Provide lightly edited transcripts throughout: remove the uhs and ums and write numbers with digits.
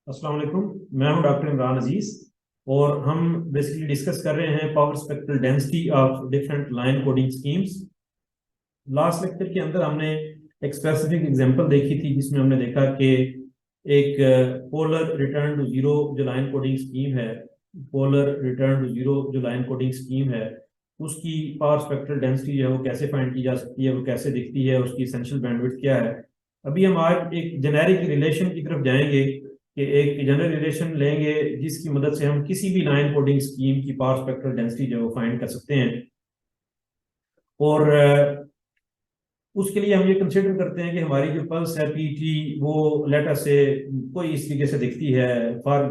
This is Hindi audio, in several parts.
अस्सलाम वालेकुम। मैं हूं डॉक्टर इमरान अजीज और हम बेसिकली डिस्कस कर रहे हैं power spectral density of different line coding schemes. Last lecture के अंदर हमने एक स्पेसिफिक एग्जांपल देखी थी जिसमें हमने देखा कि एक पोलर रिटर्न टू जीरो जो लाइन कोडिंग स्कीम है, पोलर रिटर्न टू जीरो जो लाइन कोडिंग स्कीम है, उसकी पावर स्पेक्ट्रल डेंसिटी जो है वो कैसे फाइंड की जा सकती है, वो कैसे दिखती है, उसकी एसेंशियल बैंडविड्थ क्या है। अभी हम आज एक जेनेरिक रिलेशन की तरफ जाएंगे कि एक जनरल रिलेशन लेंगे जिसकी मदद से हम किसी भी लाइन कोडिंग स्कीम की पावर स्पेक्ट्रल डेंसिटी जो है वो फाइंड कर सकते हैं। और उसके लिए हम ये कंसिडर करते हैं कि हमारी जो पल्स है पीटी वो लेटर से कोई इस तरीके से दिखती है। फॉर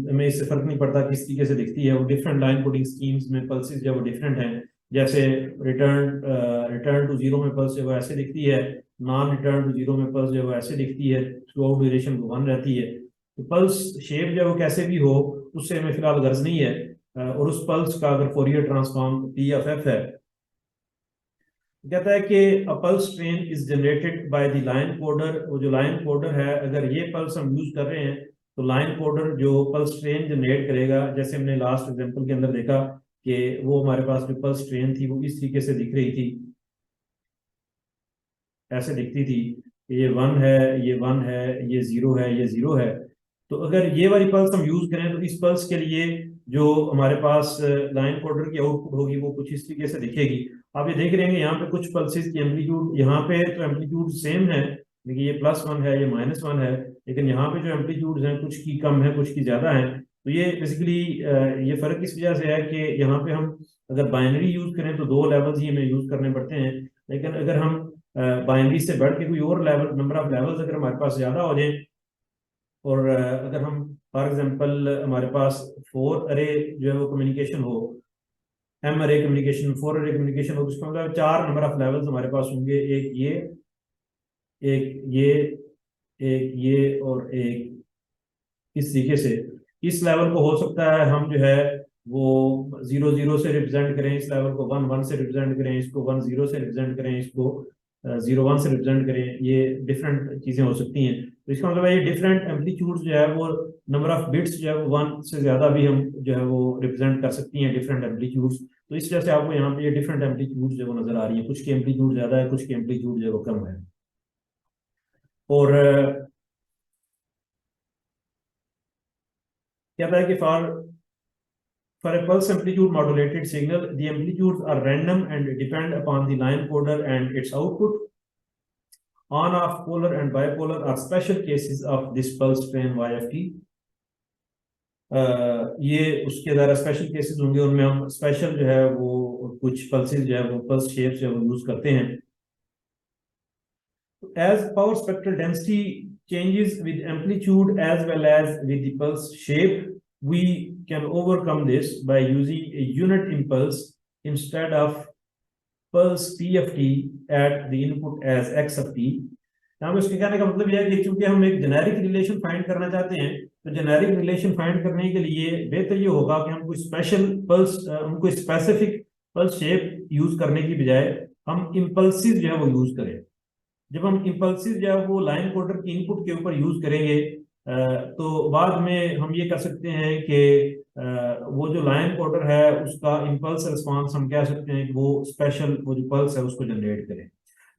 हमें इससे फर्क नहीं पड़ता किस तरीके से दिखती है, वो डिफरेंट लाइन कोडिंग स्कीम्स में पल्सेस जो है वो डिफरेंट हैं। जैसे रिटर्न टू जीरो में पल्स जो है वो ऐसे दिखती है, नॉन रिटर्न टू जीरो में पल्स जो है वो ऐसे दिखती है, थ्रू आउट ड्यूरेशन वो वन रहती है। तो पल्स शेप जो है वो कैसे भी हो उससे हमें फिलहाल गर्ज नहीं है। और उस पल्स का अगर Fourier transform P F F है, कहता है कि अ pulse train is generated by the line coder. वो जो लाइन कोडर है, अगर ये पल्स हम यूज कर रहे हैं तो लाइन कोडर जो पल्स ट्रेन जनरेट करेगा, जैसे हमने लास्ट एग्जांपल के अंदर देखा कि वो हमारे पास जो पल्स ट्रेन थी वो इस तरीके से दिख रही थी, ऐसे दिखती थी कि ये वन है, ये वन है, ये जीरो है, ये जीरो है। तो अगर ये वाली पल्स हम यूज करें तो इस पल्स के लिए जो हमारे पास लाइन कोडर की आउटपुट होगी वो कुछ इस तरीके से दिखेगी। आप ये देख रहे हैं यहाँ पे कुछ पल्सेस की एम्पलीट्यूड, यहाँ पे तो एम्पलीट्यूड सेम है, देखिए ये प्लस वन है, ये माइनस वन है, लेकिन यहाँ पे जो एम्पलीट्यूड हैं कुछ की कम है कुछ की ज्यादा है। तो ये बेसिकली ये फर्क इस वजह से है कि यहाँ पे हम अगर बाइनरी यूज करें तो दो लेवल्स ही हमें यूज करने पड़ते हैं, लेकिन अगर हम बाइनरी से बढ़ के कोई और लेवल, नंबर ऑफ लेवल्स अगर हमारे पास ज्यादा हो जाए, और अगर हम फॉर एग्जांपल हमारे पास फोर अरे जो है वो कम्युनिकेशन हो, एम अरे कम्युनिकेशन, फोर अरे कम्युनिकेशन हो, तो उसका मतलब चार नंबर ऑफ लेवल्स हमारे पास होंगे, एक ये, एक ये, एक ये और एक इस तरीके से। इस लेवल को हो सकता है हम जो है वो जीरो जीरो से रिप्रेजेंट करें, इस लेवल को वन वन से रिप्रेजेंट करें, इसको वन जीरो से रिप्रेजेंट करें, इसको जीरो वन से रिप्रेजेंट करें, ये डिफरेंट चीजें हो सकती हैं। तो इसका मतलब है ये डिफरेंट एम्पलीट्यूड जो है वो नंबर ऑफ बिट्स जो है वो वन से ज्यादा भी हम जो है वो रिप्रेजेंट कर सकती हैं डिफरेंट एम्पलीट्यूड्स। तो इस वजह से आपको यहाँ पे ये डिफरेंट एम्पलीट्यूड जो है वो नजर आ रही है, कुछ की एम्पलीट्यूड ज्यादा है, कुछ की एम्पलीट्यूड जो है वो कम है। और कहता है कि for a pulse amplitude modulated signal, the amplitudes are random and depend upon the line coder and its output. On-off polar and bipolar are special cases of this pulse train YFT. ये उसके द्वारा स्पेशल केसेस होंगे, उनमें हम स्पेशल जो है वो कुछ पल्सेस जो है वो पल्स शेप जो है वो यूज करते हैं। As power spectral density changes with amplitude as well as with the pulse shape, we can overcome this by using a unit impulse instead of pulse p of t at the input as x of t. यहाँ पे उसके कहने का मतलब यह है कि चूंकि हम एक जेनेरिक रिलेशन फाइंड करना चाहते हैं, तो जेनेरिक रिलेशन फाइंड करने के लिए बेहतर ये होगा कि हम कोई स्पेशल पल्स, हम कोई स्पेसिफिक पल्स शेप यूज करने की बजाय हम इम्पल्सिव जो है वो यूज करें। जब हम इम्पल्सिव जो है वो लाइन कोडर की इनपुट के ऊपर यूज करेंगे तो बाद में हम ये कर सकते हैं कि वो जो लाइन कोडर है उसका इम्पल्स रिस्पांस हम कह सकते हैं कि वो स्पेशल वो जो पल्स है उसको जनरेट करें।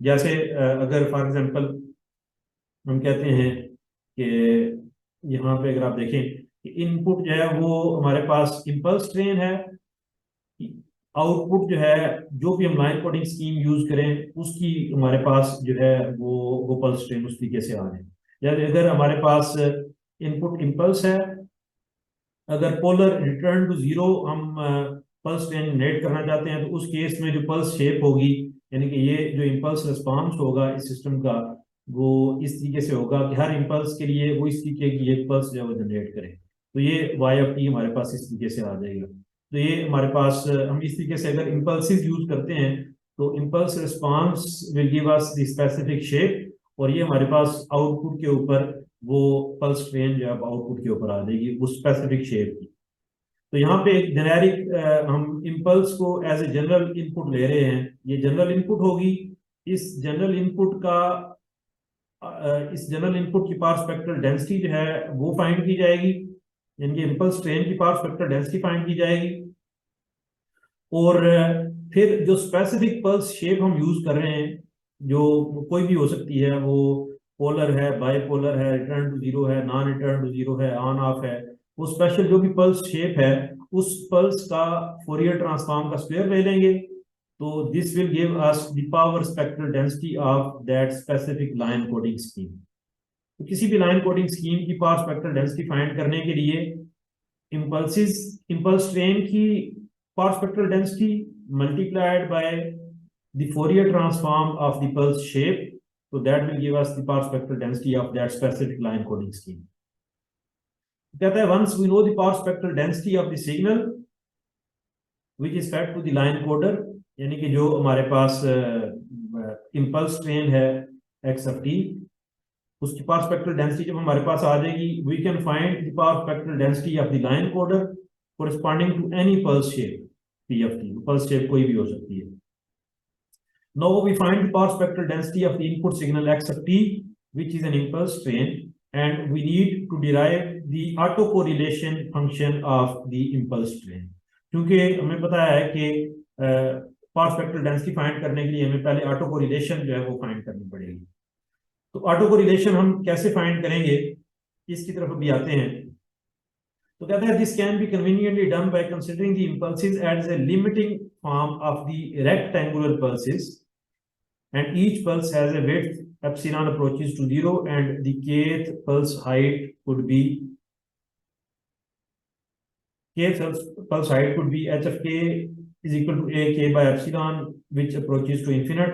जैसे अगर फॉर एग्जांपल हम कहते हैं कि यहाँ पे अगर आप देखें कि इनपुट जो है वो हमारे पास इम्पल्स ट्रेन है, आउटपुट जो है जो भी हम लाइन कोडिंग स्कीम यूज करें उसकी हमारे पास जो है वो पल्स स्ट्रीम उस तरीके से आ जाए। या अगर हमारे पास इनपुट इम्पल्स है, अगर पोलर रिटर्न टू जीरो हम पल्स ट्रेन जनरेट करना चाहते हैं तो उस केस में जो पल्स शेप होगी, यानी कि ये जो इम्पल्स रिस्पांस होगा इस सिस्टम का, वो इस तरीके से होगा कि हर इम्पल्स के लिए वो इस तरीके की एक पल्स जो है वो जनरेट करे। तो ये वाई ऑफ टी हमारे पास इस तरीके से आ जाएगा। तो ये हमारे पास हम इस तरीके से अगर इम्पल्सिव यूज करते हैं तो impulse response will give us the specific shape, और ये हमारे पास आउटपुट के ऊपर वो पल्स ट्रेन जो है आउटपुट के ऊपर आ जाएगी वो स्पेसिफिक शेप की। तो यहाँ पे एक जेनेरिक हम इम्पल्स को एज ए जनरल इनपुट ले रहे हैं, ये जनरल इनपुट होगी। इस जनरल इनपुट का इस जनरल इनपुट की पावर स्पेक्ट्रल डेंसिटी जो है वो फाइंड की जाएगी, यानी कि इम्पल्स ट्रेन की पावर स्पेक्ट्रल डेंसिटी फाइंड की जाएगी। और फिर जो स्पेसिफिक पल्स शेप हम यूज कर रहे हैं, जो कोई भी हो सकती है, वो पोलर है, बाइपोलर है, रिटर्न टू जीरो है, नॉन रिटर्न टू जीरो है, ऑन ऑफ है, वो स्पेशल जो भी पल्स शेप है उस पल्स का फोरियर ट्रांसफॉर्म का स्क्वायर ले लेंगे। तो this will give us the power spectral density of that specific line coding scheme. तो किसी भी लाइन कोडिंग स्कीम की पावर स्पेक्ट्रल डेंसिटी फाइंड करने के लिए इम्पल्स ट्रेन की power spectral density multiplied by the Fourier transform of the pulse shape, so that will give us the power spectral density of that specific line coding scheme. कहता है once we know the power spectral density of the signal which is fed to the line coder, यानी कि जो हमारे पास impulse train है x of t, उसकी power spectral density जब हमारे पास आ जाएगी, we can find the power spectral density of the line coder corresponding to any pulse shape p of t. pulse shape कोई भी हो सकती है। Now we find the power spectral density of the input signal x of t, which is an impulse train, and we need to derive the autocorrelation function of the impulse train. क्योंकि हमें पता है कि पावर स्पेक्ट्रल डेंसिटी फाइंड करने के लिए हमें पहले ऑटो कोरिलेशन जो है वो फाइंड करनी पड़ेगी। तो ऑटो कोरिलेशन हम कैसे फाइंड करेंगे, इसकी तरफ भी आते हैं। तो कहते हैं this can be conveniently done by considering the impulses as a limiting form of the rectangular pulses, and each pulse has a width epsilon approaches to 0, and the kth pulse height could be h of k is equal to a k by epsilon which approaches to infinite.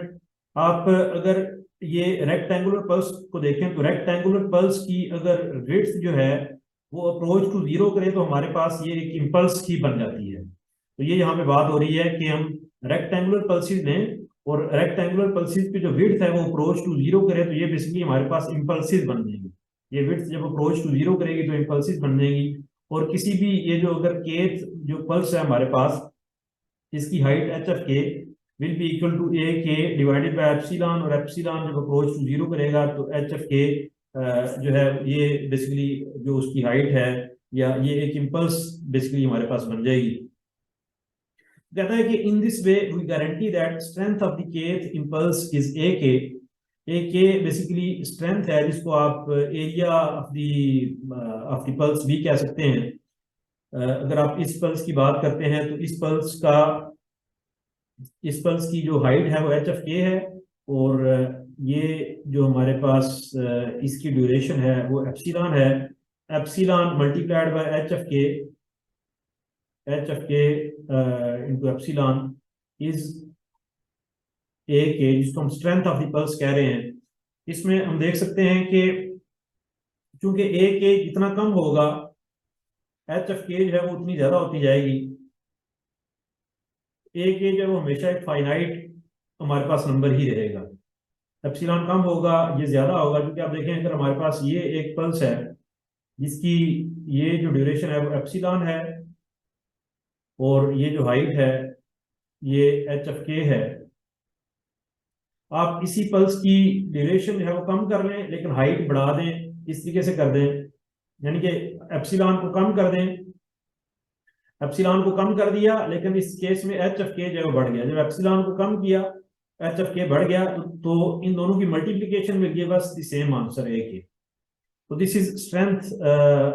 आप अगर ये रेक्टेंगुलर पल्स को देखें तो रेक्टेंगुलर पल्स की अगर विड्थ जो है वो अप्रोच टू जीरो करे तो हमारे पास ये एक इम्पल्स ही बन जाती है। तो ये यहाँ पे बात हो रही है कि हम रेक्टेंगुलर पल्सेस लें और रेक्टेंगुलर पल्सेस की जो विड्थ है वो अप्रोच टू जीरो करे तो ये बेसिकली हमारे पास इम्पल्सेस बन जाएंगी। ये विड्थ जब अप्रोच टू जीरो करेगी तो इम्पल्सेस बन जाएंगी। और किसी भी ये जो अगर केथ जो पल्स है हमारे पास, इसकी हाइट एच एफ के will be equal to A के डिवाइडेड बाय एप्सिलॉन, और एप्सिलॉन जब अप्रोच टू जीरो करेगा तो एच एफ के जो है ये बेसिकली जो उसकी हाइट है या ये एक इम्पल्स बेसिकली हमारे पास बन जाएगी। कहता है कि in this way we guarantee that strength of the kth impulse is a k basically strength है जिसको आप एरिया ऑफ द पल्स भी कह सकते हैं। अगर आप इस पल्स की बात करते हैं तो इस पल्स की जो हाइट है वो एच एफ के है, और ये जो हमारे पास इसकी ड्यूरेशन है वो एप्सिलॉन है। Epsilon multiplied by H F के इंटू एप्सिलॉन इज ए के, जिसको हम स्ट्रेंथ ऑफ द पल्स कह रहे हैं। इसमें हम देख सकते हैं कि चूंकि ए के जितना कम होगा एच एफ के जो है वो उतनी ज्यादा होती जाएगी। ए के जो है वो हमेशा एक फाइनाइट हमारे पास नंबर ही रहेगा। एप्सिलॉन कम होगा ये ज्यादा होगा, क्योंकि आप देखें अगर हमारे पास ये एक पल्स है जिसकी ये जो ड्यूरेशन है वो एप्सिलॉन है और ये जो हाइट है ये एच एफ के है, आप इसी पल्स की ड्यूरेशन जो है वो कम कर लें लेकिन हाइट बढ़ा दें, इस तरीके से कर दें, यानी कि एप्सिलॉन को कम कर दें। एप्सिलॉन को कम कर दिया लेकिन इस केस में एच एफ के जो है बढ़ गया। जब एप्सिलॉन को कम किया एच एफ के बढ़ गया तो इन दोनों की multiplication will give us the same answer A के। तो this is strength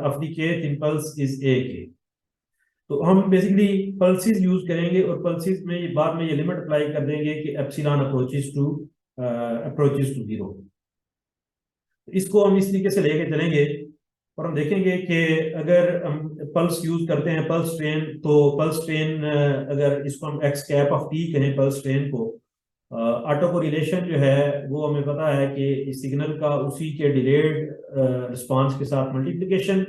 of the kth impulse is a के। तो हम बेसिकली पल्सेस यूज करेंगे और पल्सेस में बाद में ये लिमिट अप्लाई कर देंगे कि एप्सिलॉन अप्रोचेस टू जीरो। इसको हम इस तरीके से लेके चलेंगे और हम देखेंगे कि अगर हम पल्स यूज करते हैं पल्स ट्रेन, तो पल्स ट्रेन अगर इसको हम एक्स कैप ऑफ टी कहें पल्स ट्रेन को, ऑटो कोरिलेशन जो है वो हमें पता है कि इस सिग्नल का उसी के डिलेड रिस्पांस के साथ मल्टीप्लिकेशन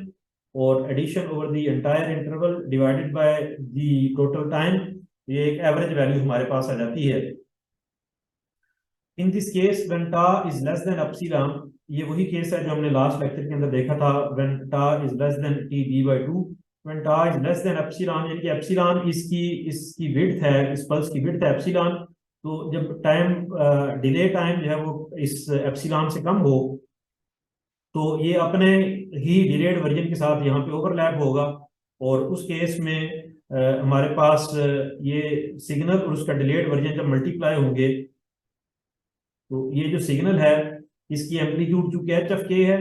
और addition over the entire interval divided by the total time, ये एक एवरेज वैल्यू हमारे पास आ जाती है। In this case when tau is less than epsilon, ये वही केस है जो हमने लास्ट लेक्चर के अंदर देखा था, when tau is less than T D by 2, when tau is less than epsilon, यानी कि एप्सिलॉन इसकी विड्थ है, इस पल्स की विड्थ है एप्सिलॉन, तो जब टाइम डिले टाइम जो है वो इस एप्सिलॉन से कम हो, तो ये अपने ही डिलेड वर्जन के साथ यहाँ पे ओवरलैप होगा, और उस केस में हमारे पास ये सिग्नल और उसका डिलेड वर्जन जब मल्टीप्लाई होंगे, तो ये जो सिग्नल है इसकी एम्पलीट्यूड चूंकि एच एफ के है,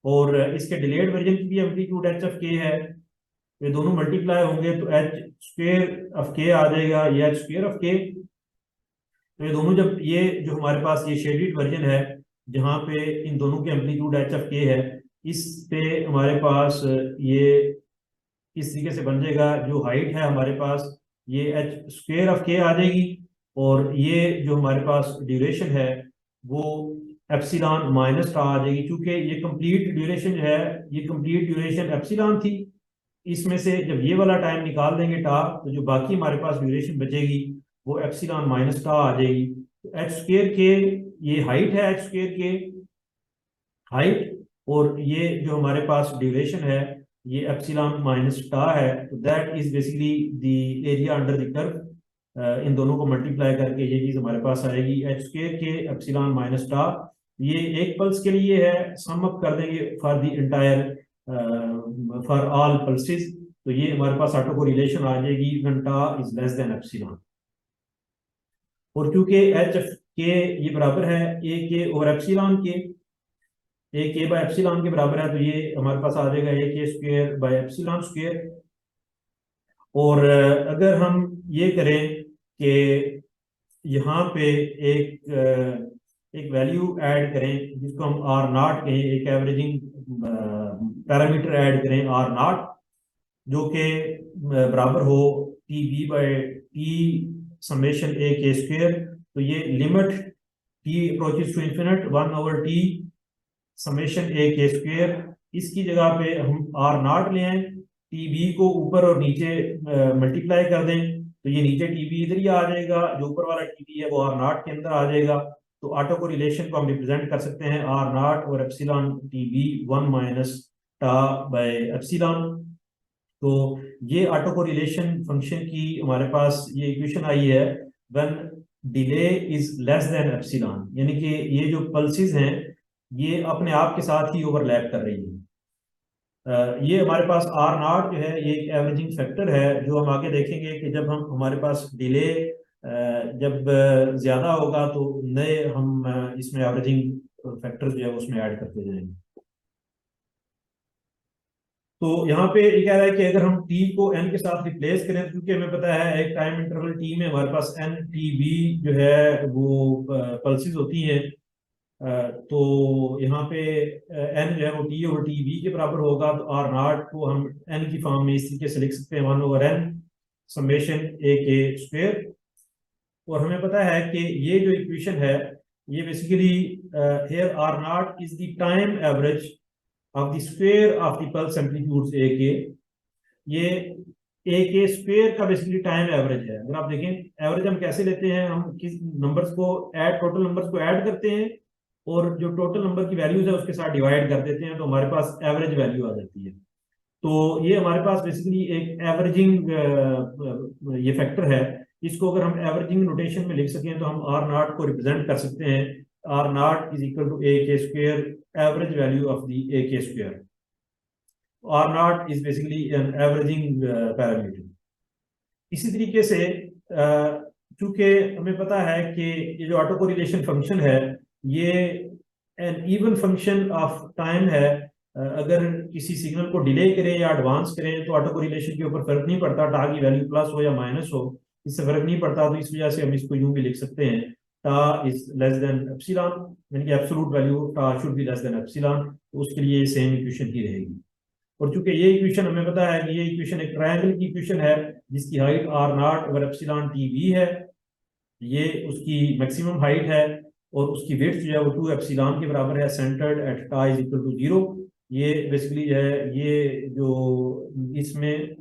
और इसके डिलेड वर्जन की भी एम्पलीट्यूड एच एफ के है, ये दोनों मल्टीप्लाई होंगे तो एच स्क्वेयर ऑफ के आ जाएगा, ये एच स्क्वेयर ऑफ के। तो ये दोनों जब ये जो हमारे पास ये शेडेड वर्जन है जहाँ पे इन दोनों की एम्पलीट्यूड एच एफ के है, इस पे हमारे पास ये इस तरीके से बन जाएगा, जो हाइट है हमारे पास ये एच स्क्वेयर ऑफ के आ जाएगी, और ये जो हमारे पास ड्यूरेशन है वो एप्सिलॉन माइनस टा आ जाएगी, क्योंकि ये कंप्लीट ड्यूरेशन जो है ये कंप्लीट ड्यूरेशन एप्सिलॉन थी। इसमें से जब ये वाला टाइम निकाल देंगे टा, तो जो बाकी हमारे पास ड्यूरेशन बचेगी वो एप्सिलॉन माइनस टा आ जाएगी। तो एच स्क्वेयर के ये हाइट है, एच स्क्वेयर के हाइट, और ये जो हमारे पास ड्यूरेशन है ये एप्सिलॉन माइनस टा है, तो that is basically the area under the curve. इन दोनों को मल्टीप्लाई करके ये चीज हमारे पास आएगी एच स्क्वेयर के एप्सिलॉन माइनस टा। ये एक पल्स के लिए है, सम अप कर देंगे for the entire for all pulses, तो ये हमारे पास ऑटो को रिलेशन आ जाएगी when tau is less than epsilon. और क्योंकि एच एफ के ये बराबर है ए के ओवर एप्सिलॉन के, ए के बाय एप्सिलॉन के बराबर है, तो ये हमारे पास आ जाएगा ए K square by epsilon square. और अगर हम ये करें कि यहाँ पे एक वैल्यू ऐड करें जिसको हम आर नॉट कहें, एक एवरेजिंग पैरामीटर ऐड करें आर नॉट, जो कि बराबर हो T B by T summation A K square, तो ये limit T approaches to infinite 1/t summation A K square, इसकी जगह पे हम आर नॉट ले आए, टी बी को ऊपर और नीचे मल्टीप्लाई कर दें, तो ये नीचे टी बी इधर ही आ जाएगा, जो ऊपर वाला टी बी है वो आर नॉट के अंदर आ जाएगा। तो ऑटो को रिलेशन को हम रिप्रेजेंट कर सकते हैं आर नॉट और epsilon T B 1 minus tau by epsilon. तो ये ऑटो को रिलेशन फंक्शन की हमारे पास ये इक्वेशन आई है when delay is less than epsilon, यानी कि ये जो पल्सेस हैं ये अपने आप के साथ ही ओवरलैप कर रही है। ये हमारे पास आर नॉट जो है ये एक एवरेजिंग फैक्टर है, जो हम आगे देखेंगे कि जब हम हमारे पास डिले जब ज्यादा होगा तो नए हम इसमें एवरेजिंग फैक्टर जो है उसमें ऐड करते जाएंगे। तो यहाँ पे ये कह रहा है कि अगर हम t को n के साथ रिप्लेस करें, क्योंकि हमें पता है एक टाइम इंटरवल t में हमारे पास n t b जो है वो पल्सेस होती हैं, तो यहाँ पे n जो है वो t ओवर टी बी के बराबर होगा, तो आर नॉट को हम n की फॉर्म में इस तरीके से लिख सकते हैं 1/n summation A K square. और हमें पता है कि ये जो इक्वेशन है ये basically here R not is the time average of the square of the pulse amplitudes A K, ये ए के स्क्वायर का बेसिकली टाइम एवरेज है। अगर आप देखें एवरेज हम कैसे लेते हैं, हम किस नंबर्स को ऐड टोटल नंबर्स को ऐड करते हैं और जो टोटल नंबर की वैल्यूज है उसके साथ डिवाइड कर देते हैं, तो हमारे पास एवरेज वैल्यू आ जाती है। तो ये हमारे पास बेसिकली एक एवरेजिंग ये फैक्टर है, इसको अगर हम एवरेजिंग नोटेशन में लिख सकें तो हम आर नॉट को रिप्रेजेंट कर सकते हैं R not is equal to A K square average value of the A K square. R not is basically an averaging parameter. इसी तरीके से चूंकि हमें पता है कि ये जो ऑटो कोरिलेशन फंक्शन है ये an even function of time है, अगर किसी सिग्नल को डिले करें या एडवांस करें तो ऑटो कोरिलेशन के ऊपर फर्क नहीं पड़ता, टा की वैल्यू प्लस हो या माइनस हो, इससे फर्क नहीं पड़ता। तो इस वजह से हम इसको यूं भी लिख सकते हैं टा इज लेस देन एप्सिलॉन, यानी कि एब्सोल्यूट वैल्यू टा should be less than epsilon, तो उसके लिए सेम इक्वेशन ही रहेगी। और चूंकि ये इक्वेशन हमें पता है कि ये इक्वेशन एक ट्रायंगल की इक्वेशन है जिसकी height R naught over epsilon T B है, ये उसकी मैक्सिमम हाइट है, और उसकी विड्थ जो है वो 2 एप्सिलॉन के बराबर है, centred at tau is equal to 0। ये बेसिकली जो है ये जो इसमें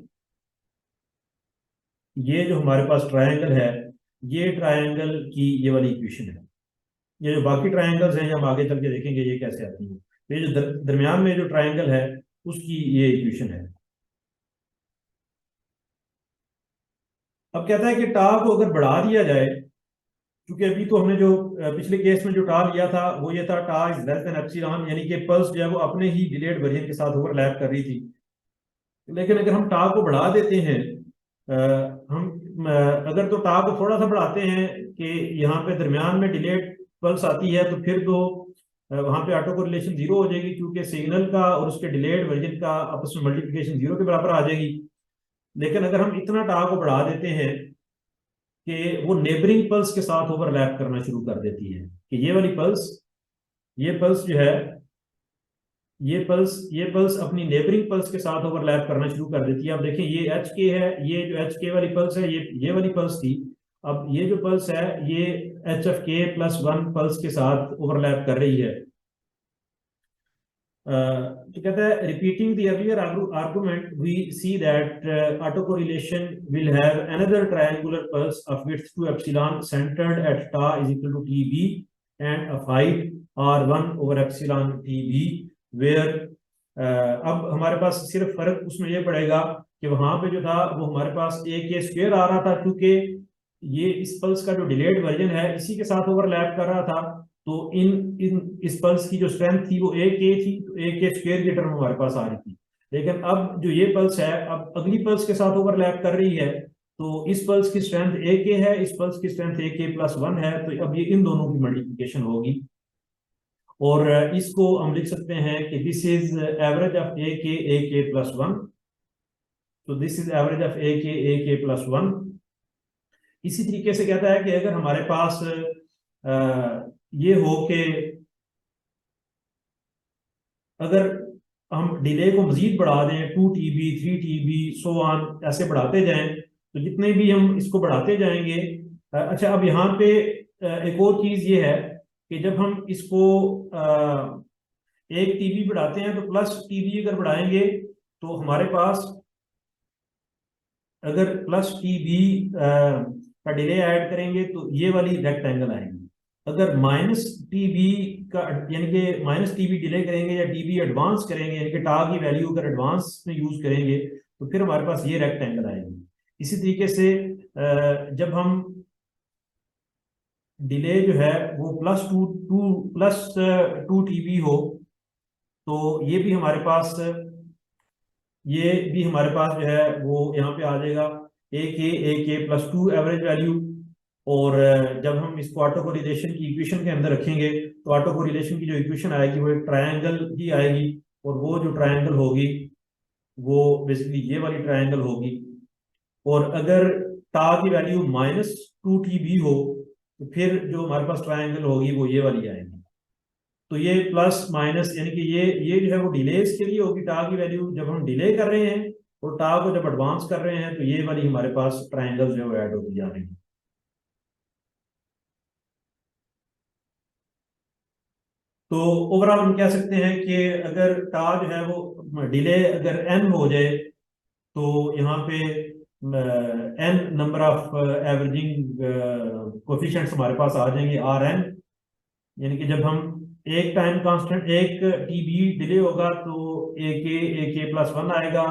ये जो हमारे पास ट्रायंगल है ये ट्रायंगल की ये वाली इक्वेशन है। ये जो बाकी ट्रायंगल्स हैं हम आगे चल के देखेंगे ये कैसे आती हैं। ये जो दरमियान में जो ट्रायंगल है उसकी ये इक्वेशन है। अब कहता है कि टा को अगर बढ़ा दिया जाए, क्योंकि अभी तो हमने जो पिछले केस में जो टा लिया था वो ये था टा इज लेस देन एप्सिलॉन, यानी कि पल्स जो है वो अपने ही डिलेड वर्जन के साथ ओवरलैप कर रही थी। लेकिन अगर हम टा को बढ़ा देते हैं, अगर तो टा को थोड़ा सा बढ़ाते हैं कि यहाँ पे दरमियान में डिलेड पल्स आती है, तो फिर तो वहां पे ऑटो कोरिलेशन जीरो हो जाएगी, क्योंकि सिग्नल का और उसके डिलेड वर्जन का आपस में मल्टीप्लिकेशन जीरो के बराबर आ जाएगी। लेकिन अगर हम इतना टा को बढ़ा देते हैं कि वो नेबरिंग पल्स के साथ ओवरलैप करना शुरू कर देती है, कि ये वाली पल्स, ये पल्स जो है, ये पल्स अपनी नेबरिंग पल्स के साथ ओवरलैप करना शुरू कर देती है। अब देखें ये एच के है, ये जो एच के वाली पल्स है, ये वाली पल्स थी। अब ये जो पल्स है ये H F K plus one pulse के साथ ओवरलैप कर रही है। तो कहता है repeating the earlier argument we see that auto correlation will have another triangular pulse of width two epsilon centered at tau is equal to T B and of height R one over epsilon T B, where अब हमारे पास सिर्फ फर्क उसमें ये पड़ेगा कि वहां पे जो था वो हमारे पास ए के स्क्वायर आ रहा था, क्योंकि ये इस पल्स का जो डिलेड वर्जन है इसी के साथ ओवरलैप कर रहा था। तो इन इन इस पल्स की जो स्ट्रेंथ थी वो ए के थी, तो ए के स्क्वायर की टर्म हमारे पास आ रही थी। लेकिन अब जो ये पल्स है अब अगली पल्स के साथ ओवरलैप कर रही है, तो इस पल्स की स्ट्रेंथ ए के है, इस पल्स की स्ट्रेंथ ए के प्लस वन है, तो अब ये इन दोनों की मल्टीप्लिकेशन होगी। और इसको हम लिख सकते हैं कि दिस इज एवरेज ऑफ ए के प्लस वन। तो दिस इज एवरेज ऑफ ए के प्लस वन। इसी तरीके से कहता है कि अगर हमारे पास ये हो कि अगर हम डिले को मजीद बढ़ा दें 2 TB 3 TB सो ऑन ऐसे बढ़ाते जाएं, तो जितने भी हम इसको बढ़ाते जाएंगे। अच्छा, अब यहाँ पे एक और चीज ये है कि जब हम इसको 1 TB बढ़ाते हैं तो प्लस टीबी अगर बढ़ाएंगे तो हमारे पास अगर प्लस टीबी का डिले ऐड करेंगे तो ये वाली रेक्टेंगल आएगी। अगर माइनस टीबी का यानी कि माइनस टीबी डिले करेंगे या टीबी एडवांस करेंगे, यानी कि टा की वैल्यू अगर एडवांस में यूज करेंगे तो फिर हमारे पास ये रेक्टेंगल आएगी। इसी तरीके से जब हम डिले जो है वो प्लस टू टीबी हो, तो ये भी हमारे पास जो है वो यहाँ पे आ जाएगा ए के प्लस टू एवरेज वैल्यू। और जब हम इसको ऑटो कोरिलेशन की इक्वेशन के अंदर रखेंगे तो ऑटो कोरिलेशन की जो इक्वेशन आएगी वो एक ट्रायंगल ही आएगी, और वो जो ट्रायंगल होगी वो बेसिकली ये वाली ट्रायंगल होगी। और अगर टा की वैल्यू -2 TB हो तो फिर जो हमारे पास ट्रायंगल होगी वो ये वाली आएगी। तो ये प्लस माइनस यानी कि ये जो है वो डिलेस के लिए होगी टा की वैल्यू जब हम डिले कर रहे हैं, और टा को जब एडवांस कर रहे हैं तो ये वाली हमारे पास ट्रायंगल जो है वो ऐड होती जा रही है। तो ओवरऑल हम कह सकते हैं कि अगर टा जो है वो डिले अगर n हो जाए तो यहाँ पे n number of averaging coefficients हमारे पास आ जाएंगे Rn, यानी कि जब हम एक टाइम कांस्टेंट एक टीबी डिले होगा तो ए के प्लस वन आएगा,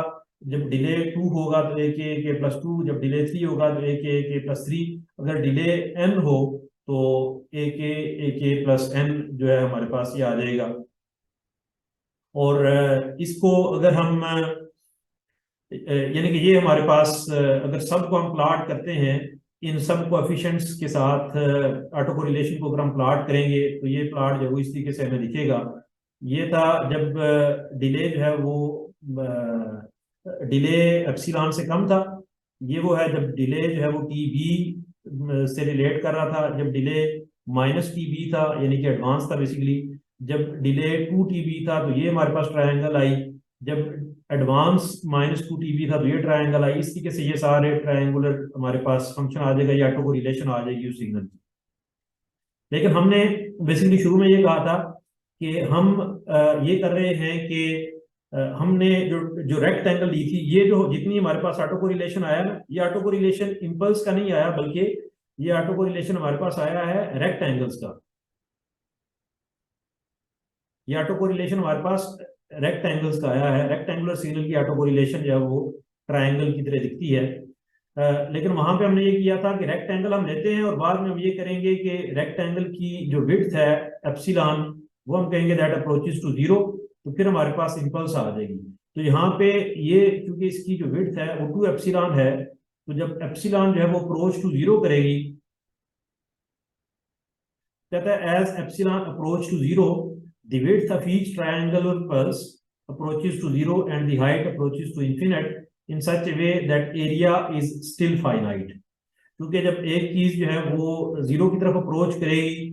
जब डिले 2 होगा तो ए के प्लस टू, जब डिले 3 होगा तो ए के प्लस थ्री, अगर डिले n हो तो ए के प्लस n जो है हमारे पास ये आ जाएगा। और इसको अगर हम यानी कि ये हमारे पास अगर सब को हम प्लॉट करते हैं इन सब कोएफिशिएंट्स के साथ ऑटो कोरिलेशन को अगर हम प्लॉट करेंगे तो ये प्लॉट जो है वो इस तरीके से हमें दिखेगा। ये था जब डिले जो है वो डिले एप्सिलॉन से कम था, ये वो है जब डिले जो है वो टी बी से रिलेट कर रहा था, जब डिले -TB था यानी कि एडवांस था बेसिकली, जब डिले 2 TB था तो ये हमारे पास ट्रायंगल आई, जब एडवांस -2 TB था तो ये ट्रायंगल आई। इस तरीके से ये सारे ट्रायंगुलर हमारे पास फंक्शन आ जाएगा या ऑटो कोरिलेशन आ जाएगी उस सिग्नल की। लेकिन हमने बेसिकली शुरू में ये कहा था कि हम ये कर रहे हैं कि हमने जो जो रेक्टेंगल ली थी, ये जो जितनी हमारे पास ऑटो कोरिलेशन आया ना, ये ऑटो कोरिलेशन इम्पल्स का नहीं आया, बल्कि ये ऑटो कोरिलेशन हमारे पास आया है रेक्टेंगल्स का। ये ऑटो कोरिलेशन हमारे पास रेक्टेंगल्स का आया है, रेक्टेंगुलर सिग्नल की ऑटो कोरिलेशन जो है वो ट्रायंगल की तरह दिखती है। लेकिन वहां पे हमने ये किया था कि रेक्टेंगल हम लेते हैं और बाद में हम ये करेंगे कि रेक्टेंगल की जो विड्थ है एप्सिलॉन, वो हम कहेंगे दैट अप्रोचेस टू जीरो, तो फिर हमारे पास इंपल्स आ जाएगी। तो यहाँ पे ये क्योंकि इसकी जो विड्थ है वो 2 एप्सिलॉन है, तो जब एप्सिलॉन जो है वो अप्रोच टू जीरो करेगी, कहता है as epsilon approach to zero the width of each triangular pulse approaches to zero and the height approaches to infinite in such a way that area is still finite. क्योंकि जब एक चीज जो है वो जीरो की तरफ अप्रोच करेगी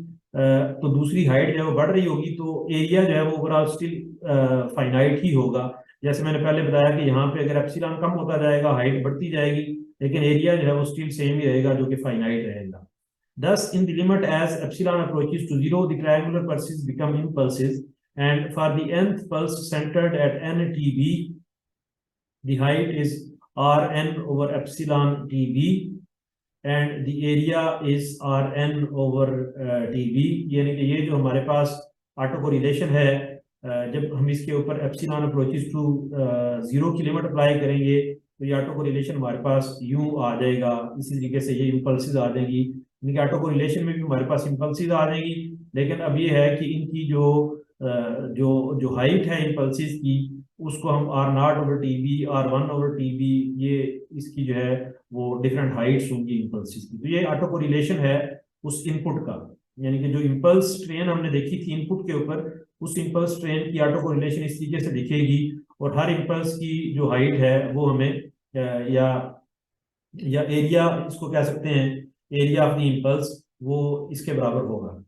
तो दूसरी हाइट जो है वो बढ़ रही होगी, तो एरिया जो है वो ओवरऑल स्टिल फाइनाइट ही होगा। जैसे मैंने पहले बताया कि यहाँ पे अगर एप्सिलॉन कम होता जाएगा हाइट बढ़ती जाएगी, लेकिन एरिया जो है वो स्टिल सेम ही रहेगा जो कि फाइनाइट रहेगा। Thus, in the limit as epsilon approaches to zero, the triangular pulses become impulses, and for the nth pulse centered at n(TB), the height is Rn over epsilon TB, and the area is Rn over TB। यानी कि ये जो हमारे पास ऑटो कोरिलेशन है, जब हम इसके ऊपर एप्सिलॉन अप्रोचेस टू जीरो की लिमिट अप्लाई करेंगे तो ये ऑटो कोरिलेशन हमारे पास यूं आ जाएगा। इसी तरीके से ये इंपल्सिस आ जाएंगी, इनके ऑटो कोरिलेशन में भी हमारे पास इंपल्सिस आ जाएंगी। लेकिन अब ये है कि इनकी जो जो जो हाइट है इंपल्सिस की, उसको हम R0/TB, R1/TB, ये इसकी जो है वो डिफरेंट हाइट्स होंगी इंपल्सिस की। तो ये ऑटो कोरिलेशन है उस इनपुट का, यानी कि जो इंपल्स ट्रेन हमने देखी थी इनपुट के ऊपर, उस इंपल्स ट्रेन की ऑटो कोरिलेशन इस तरीके से दिखेगी, और हर इंपल्स की जो हाइट है वो हमें या एरिया इसको कह सकते हैं, एरिया ऑफ द इंपल्स, वो इसके बराबर होगा।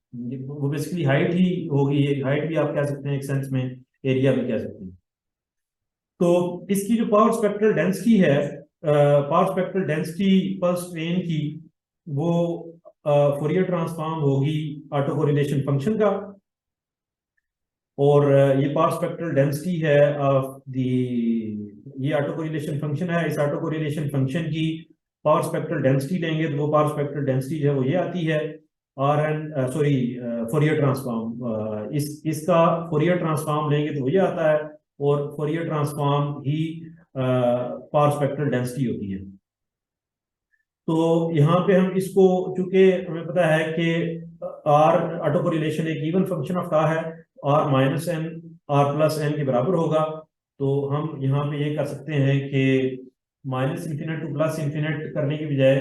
वो बेसिकली हाइट ही होगी, हाइट भी आप कह सकते हैं एक सेंस में, एरिया भी कह सकते हैं। तो इसकी जो पावर स्पेक्ट्रल डेंसिटी है, power spectral density pulse train की, वो फोरियर ट्रांसफॉर्म होगी ऑटो कोरिलेशन फंक्शन का, और ये पावर स्पेक्ट्रल डेंसिटी है ऑफ द, ये ऑटो कोरिलेशन फंक्शन है। इस ऑटो कोरिलेशन फंक्शन की पावर स्पेक्ट्रल डेंसिटी लेंगे तो वो पावर स्पेक्ट्रल डेंसिटी जो है वो ये आती है फोरियर ट्रांसफॉर्म, इसका फोरियर ट्रांसफॉर्म लेंगे तो वो ये आता है, और फोरियर ट्रांसफॉर्म ही पावर स्पेक्ट्रल डेंसिटी होती है। तो यहाँ पे हम इसको, चूंकि हमें पता है कि आर ऑटो कोरिलेशन एक इवन फंक्शन ऑफ का है, R-n R+n के बराबर होगा, तो हम यहाँ पे ये कर सकते हैं कि -∞ टू +∞ करने की बजाय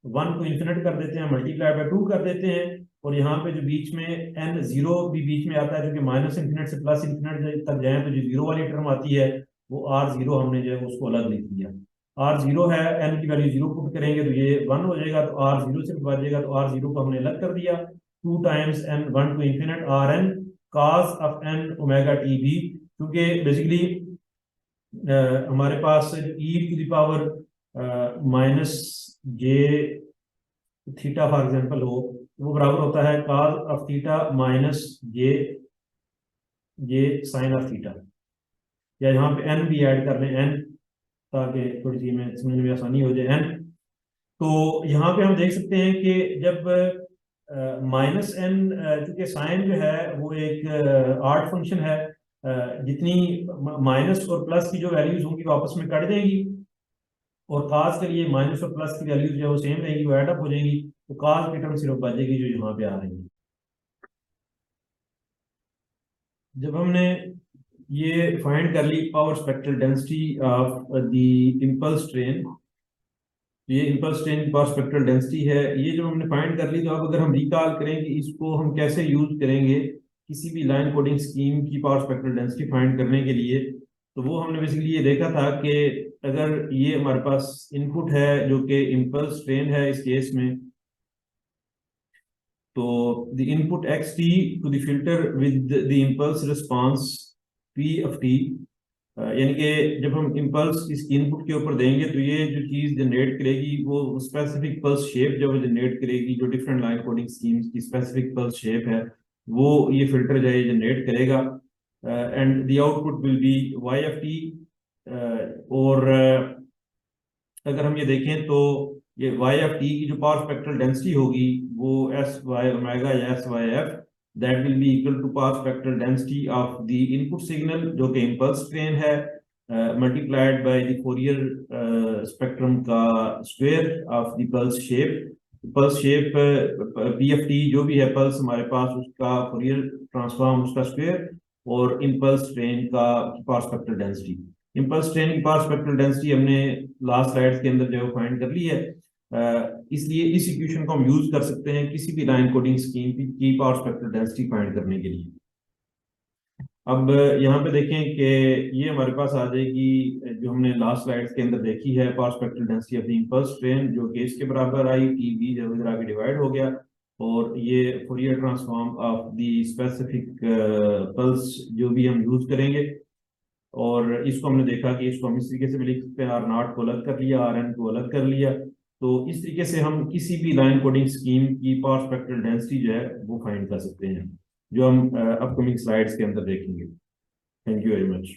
1 को इन्फिनिट कर देते हैं, मल्टीप्लाई बाय 2 कर देते हैं, और यहाँ पे जो बीच में n0 भी बीच में आता है, जो कि -∞ से +∞ तक जाए तो जो जीरो वाली टर्म आती है वो R0 हमने जो है उसको अलग लिख दिया। R0 है, n की वैल्यू 0 पुट करेंगे तो ये 1 हो जाएगा, तो R0 से बचेगा, तो R0 को हमने अलग कर दिया, 2 times n 1 to infinite Rn cos of n omega TB, क्योंकि बेसिकली हमारे पास e⁻ -j theta for example हो, वो बराबर होता है cos of theta minus j sine of theta, या यहाँ पे n भी ऐड कर लें, n, ताकि थोड़ी सी में समझने में आसानी हो जाए n। तो यहाँ पे हम देख सकते हैं कि जब -n, चूंकि साइन जो है वो एक आर्ट फंक्शन है, जितनी माइनस और प्लस की जो वैल्यूज होंगी वो आपस में कट जाएंगी, और काज के लिए माइनस और प्लस की वैल्यूज जो है वो सेम रहेगी, वो एड अप हो जाएगी, तो काज की टर्म सिर्फ बचेगी जो यहाँ पे आ रही है। जब हमने ये फाइंड कर ली power spectral density of the impulse train, ये इंपल्स ट्रेन की पावर स्पेक्ट्रल डेंसिटी है, ये जो हमने फाइंड कर ली, तो अब अगर हम रिकॉल करें कि इसको हम कैसे यूज करेंगे किसी भी लाइन कोडिंग स्कीम की पावर स्पेक्ट्रल डेंसिटी फाइंड करने के लिए, तो वो हमने बेसिकली ये देखा था कि अगर ये हमारे पास इनपुट है जो कि इंपल्स ट्रेन है इस केस में, तो the input xt to the filter with the impulse response p of t, यानी कि जब हम इंपल्स इसकी इनपुट के ऊपर देंगे तो ये जो चीज जनरेट करेगी वो स्पेसिफिक पल्स शेप जब जनरेट करेगी, जो डिफरेंट लाइन कोडिंग स्कीम्स की स्पेसिफिक पल्स शेप है वो ये फिल्टर जो है जनरेट करेगा, and the output will be y of t। और अगर हम ये देखें तो ये y ऑफ t की जो पावर स्पेक्ट्रल डेंसिटी होगी वो sy ओमेगा या syf, that will be equal to power spectral density of the input signal जो कि इंपल्स ट्रेन है, multiplied by the Fourier spectrum का square of the pulse shape PFT जो भी है पल्स हमारे पास उसका फोरियर ट्रांसफॉर्म उसका स्क्वायर और इम्पल्स ट्रेन का power spectral density. Impulse train की पावर स्पेक्ट्रल डेंसिटी हमने लास्ट स्लाइड्स के अंदर जो है फाइंड कर ली है, इसलिए इस इक्वेशन को हम यूज कर सकते हैं किसी भी लाइन कोडिंग स्कीम की पावर स्पेक्ट्रल डेंसिटी फाइंड करने के लिए। अब यहाँ पे देखें कि ये हमारे पास आ जाएगी जो हमने लास्ट स्लाइड्स के अंदर देखी है, power spectral density of the impulse train जो कि इसके बराबर आई, टी बी जब इधर आगे डिवाइड हो गया, और ये Fourier transform of the specific pulse जो भी हम यूज करेंगे। और इसको हमने देखा कि इसको हम इस तरीके से भी लिख सकते हैं, आर नॉट को अलग कर लिया, आर एन को अलग कर लिया। तो इस तरीके से हम किसी भी लाइन कोडिंग स्कीम की पावर स्पेक्ट्रल डेंसिटी जो है वो फाइंड कर सकते हैं, जो हम अपकमिंग स्लाइड्स के अंदर देखेंगे। Thank you very much.